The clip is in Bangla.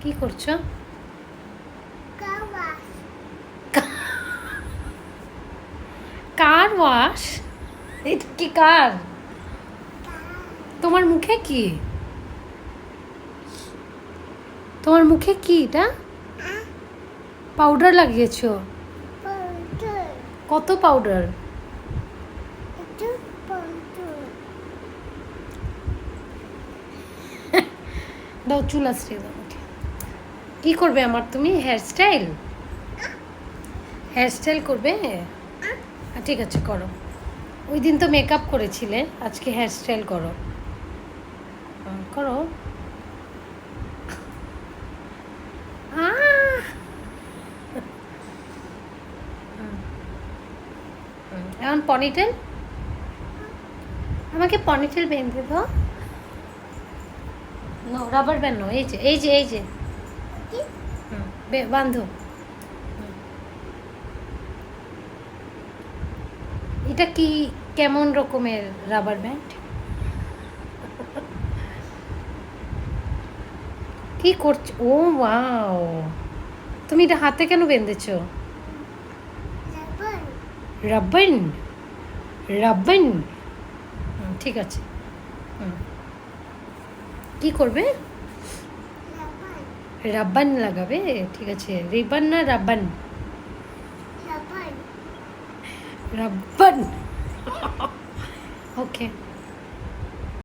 কি করছো? Car wash? এটা কি কার? তোমার মুখে কি? তোমার মুখে কি এটা? পাউডার লাগিয়েছো? কত পাউডার? দাও চুল আশ্রিয়ে দাও। কি করবে আমার তুমি? হেয়ারস্টাইল? হেয়ারস্টাইল করবে? ঠিক আছে করো। ওই দিন তো মেকআপ করেছিলে, আজকে হেয়ারস্টাইল করো। করো। এখন পনিটেল? আমাকে পনিটেল বেঁধে দাও। নো, রাবার ব্যান্ড নো, এই যে এই যে এই যে বান্ধো। এটা কি কেমন রকমের রাবার ব্যান্ড? কি করছো? ও ওয়াও, তুমি এটা হাতে কেন বেঁধেছো? রাব্বান, রাব্বান। ঠিক আছে। কি করবে? রাব্বান লাগাবে? ঠিক আছে। রিবান না রাব্বান? রাব্বান। ওকে।